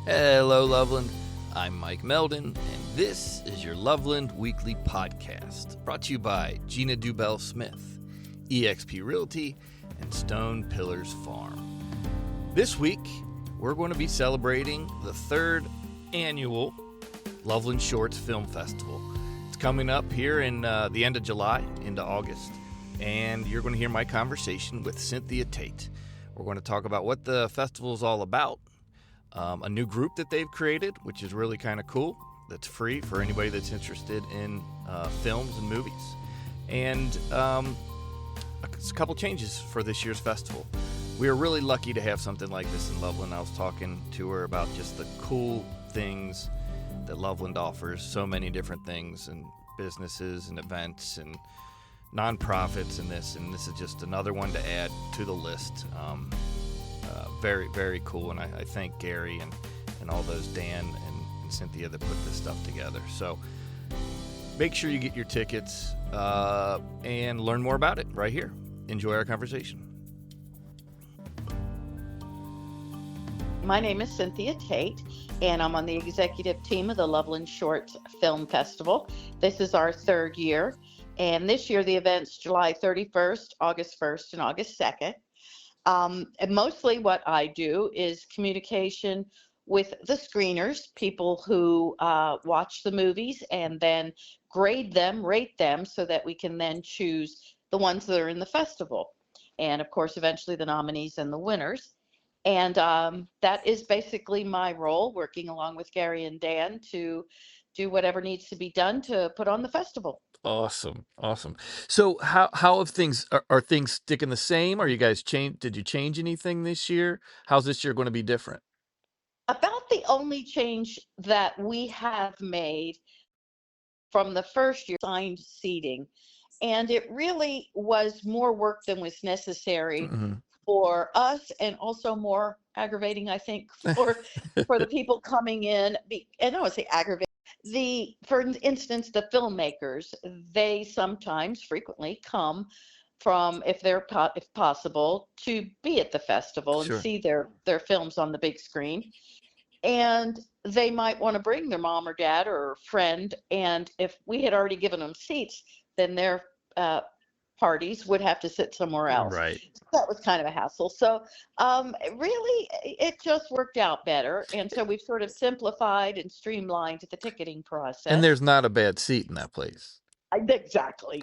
Hello, Loveland. I'm Mike Meldon, and this is your Loveland Weekly Podcast, brought to you by Gina Dubell-Smith, eXp Realty, and Stone Pillars Farm. This week, we're going to be celebrating the third annual Loveland Shorts Film Festival. It's coming up here in the end of July into August, and you're going to hear my conversation with Cynthia Tate. We're going to talk about what the festival is all about, a new group that they've created, which is really kind of cool, that's free for anybody that's interested in films and movies, and a couple changes for this year's festival. We are really lucky to have something like this in Loveland. I was talking to her about just the cool things that Loveland offers, so many different things, and businesses and events and nonprofits and this is just another one to add to the list. Very, very cool, and I thank Gary and all those, Dan and Cynthia, that put this stuff together. So make sure you get your tickets and learn more about it right here. Enjoy our conversation. My name is Cynthia Tate, and I'm on the executive team of the Loveland Shorts Film Festival. This is our third year, and this year the event's July 31st, August 1st, and August 2nd. And mostly what I do is communication with the screeners, people who watch the movies and then grade them, rate them, so that we can then choose the ones that are in the festival. And of course, eventually the nominees and the winners. And that is basically my role, working along with Gary and Dan to do whatever needs to be done to put on the festival. Awesome. So how have things, are things sticking the same? Are you guys did you change anything this year? How's this year going to be different? About the only change that we have made from the first year, signed seating, and it really was more work than was necessary for us, and also more aggravating, I think, for the people coming in. And I would say aggravating. For instance, the filmmakers, they frequently come from, if possible, to be at the festival and see their films on the big screen. And they might want to bring their mom or dad or a friend. And if we had already given them seats, then their parties would have to sit somewhere else. Right. So that was kind of a hassle. So really, it just worked out better. And so we've sort of simplified and streamlined the ticketing process. And there's not a bad seat in that place. Exactly.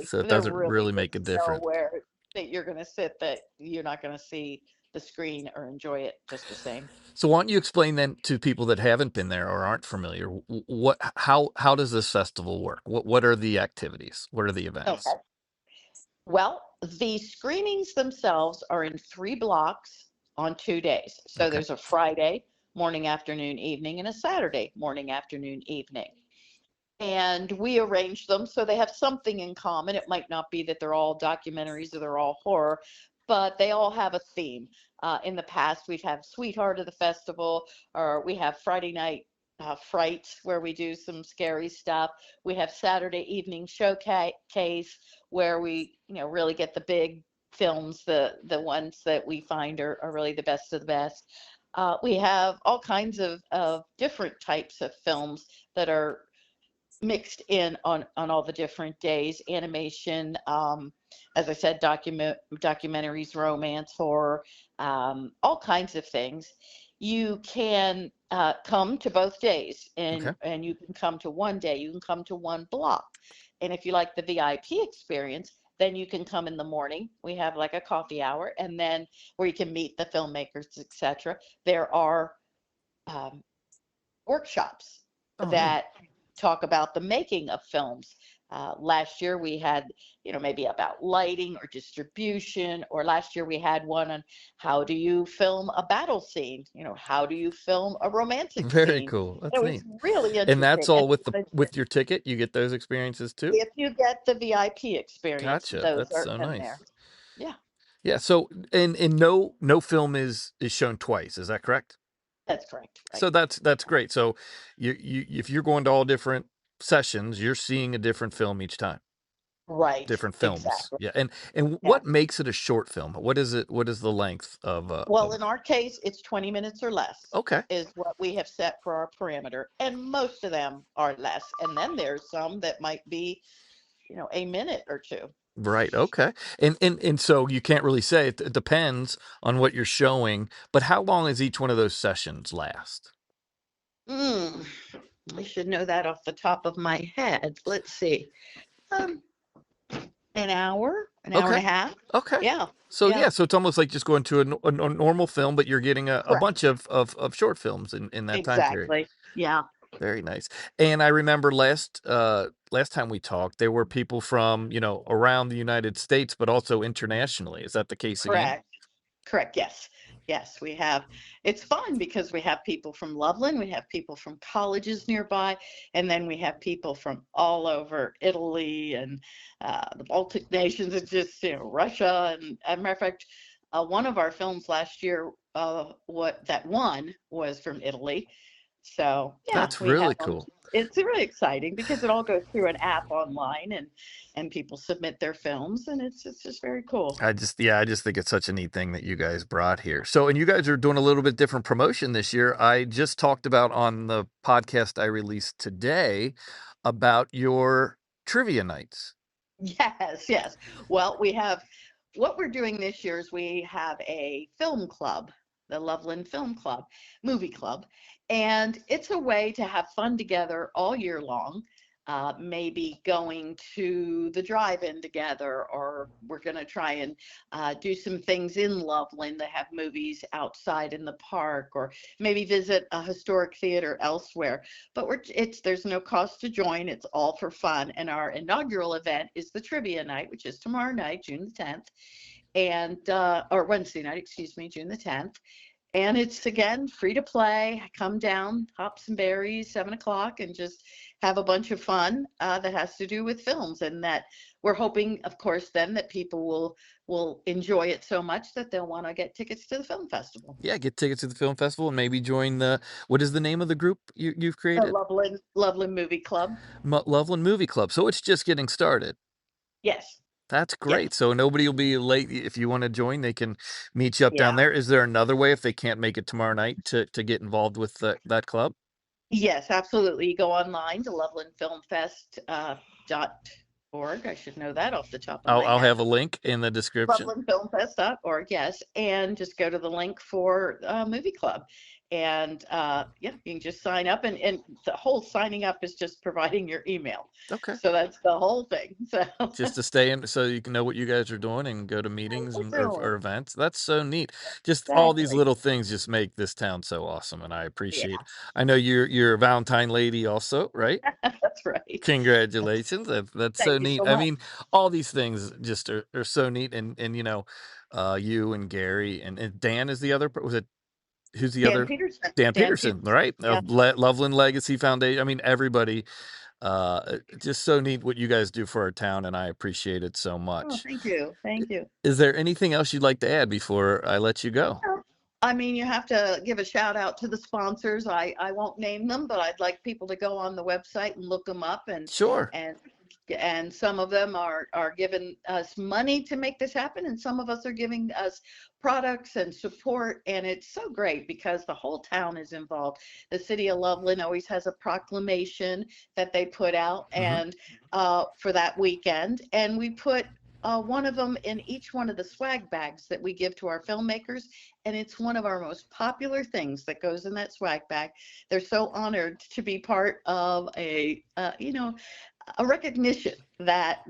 So it doesn't really make a difference. Nowhere that you're going to sit that you're not going to see the screen or enjoy it just the same. So why don't you explain then to people that haven't been there or aren't familiar, how does this festival work? What are the activities? What are the events? Okay. Well, the screenings themselves are in 3 blocks on 2 days. So there's a Friday morning, afternoon, evening, and a Saturday morning, afternoon, evening. And we arrange them so they have something in common. It might not be that they're all documentaries or they're all horror, but they all have a theme. In the past, we've had Sweetheart of the Festival, or we have Friday Night Fright, where we do some scary stuff. We have Saturday Evening Showcase, where we really get the big films, the ones that we find are really the best of the best. We have all kinds of different types of films that are mixed in on all the different days. Animation, as I said, documentaries, romance, horror, all kinds of things. You can come to both days, and you can come to one day, you can come to one block. And if you like the VIP experience, then you can come in the morning. We have like a coffee hour, and then where you can meet the filmmakers, etc. There are workshops that talk about the making of films. Last year we had, maybe about lighting or distribution, or last year we had one on how do you film a battle scene? How do you film a romantic scene? Very cool. That's neat. It was really interesting. And that's all with your ticket? You get those experiences too? If you get the VIP experience, Gotcha. those That's are so in nice. there. Yeah. Yeah. So, and no film is shown twice. Is that correct? That's correct. Right. So that's great. So you if you're going to all different sessions, you're seeing a different film each time. Right. different films. Exactly. Yeah. And Yeah. what makes it a short film? What is it? What is the length Well, of in our case, it's 20 minutes or less Okay. is what we have set for our parameter. And most of them are less. And then there's some that might be, a minute or two. Right. Okay. And so you can't really say it depends on what you're showing, but how long does each one of those sessions last? Mm, I should know that off the top of my head. Let's see. Um, an hour and Okay. a half. Okay. Yeah. So Yeah. yeah, so it's almost like just going to a normal film, but you're getting a bunch Correct. of short films in that time period. Exactly. Yeah. Very nice. And I remember last time we talked, there were people from, around the United States, but also internationally. Is that the case again? Correct. Correct. Yes. Yes, we have. It's fun because we have people from Loveland, we have people from colleges nearby, and then we have people from all over Italy and the Baltic nations, and just Russia. And as a matter of fact, one of our films last year, what that one was from Italy. So yeah, That's we really have them. cool. It's really exciting because it all goes through an app online, and people submit their films, and it's just very cool. I just think it's such a neat thing that you guys brought here. So, and you guys are doing a little bit different promotion this year. I just talked about on the podcast I released today about your trivia nights. Yes, yes. Well, what we're doing this year is we have a film club, the Loveland Film Club, Movie Club, and it's a way to have fun together all year long. Maybe going to the drive-in together, or we're going to try and do some things in Loveland that have movies outside in the park, or maybe visit a historic theater elsewhere. But there's no cost to join. It's all for fun. And our inaugural event is the trivia night, which is tomorrow night, June the 10th, and or Wednesday night, excuse me, June the 10th. And it's again free to play. Come down, hop some berries, 7 o'clock, and just have a bunch of fun that has to do with films. And that we're hoping, of course, then that people will enjoy it so much that they'll want to get tickets to the film festival. Yeah, get tickets to the film festival and maybe join what is the name of the group you've The created? Loveland Movie Club. Loveland Movie Club. So it's just getting started. Yes. That's Yes. great. So nobody will be late. If you want to join, they can meet you up down Yeah. there. Is there another way if they can't make it tomorrow night to get involved with that club? Yes, absolutely. You go online to lovelandfilmfest.org. I should know that off the top of my I'll head. have a link in the description. Lovelandfilmfest.org, yes, and just go to the link for Movie Club. And yeah, you can just sign up, and the whole signing up is just providing your email. Okay. So that's the whole thing. So Just to stay in so you can know what you guys are doing and go to meetings we're or doing. events. That's so neat. Just all these Exactly. little things just make this town so awesome, and I Yeah, appreciate. I know you're a Valentine lady also, right? that's right. Congratulations. That's so Thank you neat. so I much. mean, all these things just are so neat. And you and Gary and Dan is the other, was it, who's the Dan other? Peterson. Dan Dan Peterson, Peterson. right? Yeah. Of Loveland Legacy Foundation. I mean, everybody, just so neat what you guys do for our town. And I appreciate it so Oh, much. thank you. Thank you. Is there anything else you'd like to add before I let you go? Well, I mean, you have to give a shout out to the sponsors. I won't name them, but I'd like people to go on the website and look them up, Sure. and and some of them are giving us money to make this happen, and some of us are giving us products and support, and it's so great because the whole town is involved. The city of Loveland always has a proclamation that they put out, Hmm. and for that weekend, and we put one of them in each one of the swag bags that we give to our filmmakers, and it's one of our most popular things that goes in that swag bag. They're so honored to be part of a recognition that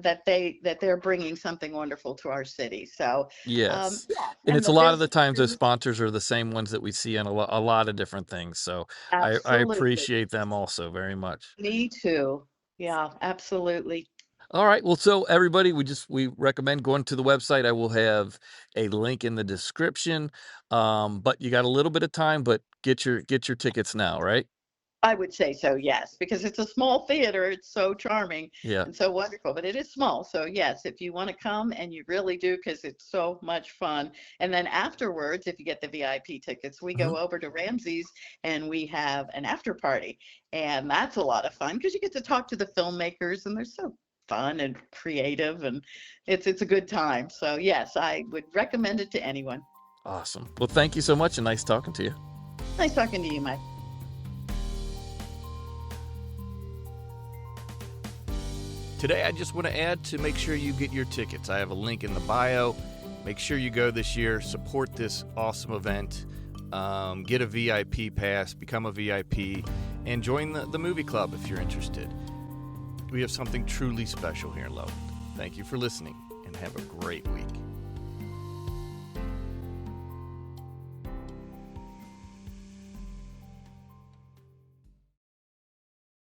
they're bringing something wonderful to our city. So Yes. yeah, And and it's a the lot of the times those businesses, sponsors are the same ones that we see in a lot of different things. So I absolutely. appreciate them also very much. Me too. Yeah, absolutely. All right. Well, so everybody, we recommend going to the website. I will have a link in the description. But you got a little bit of time, but get your tickets now, right? I would say so, yes, because it's a small theater. It's so charming Yeah. and so wonderful, but it is small. So, yes, if you want to come, and you really do, because it's so much fun. And then afterwards, if you get the VIP tickets, we Mhm. go over to Ramsey's and we have an after party. And that's a lot of fun because you get to talk to the filmmakers, and they're so fun and creative, and it's a good time. So yes, I would recommend it to anyone. Awesome. Well, thank you so much, and nice talking to you. Nice talking to you, Mike. Today, I just want to add to make sure you get your tickets. I have a link in the bio. Make sure you go this year, support this awesome event, get a VIP pass, become a VIP, and join the movie club if you're interested. We have something truly special here in Loveland. Thank you for listening, and have a great week.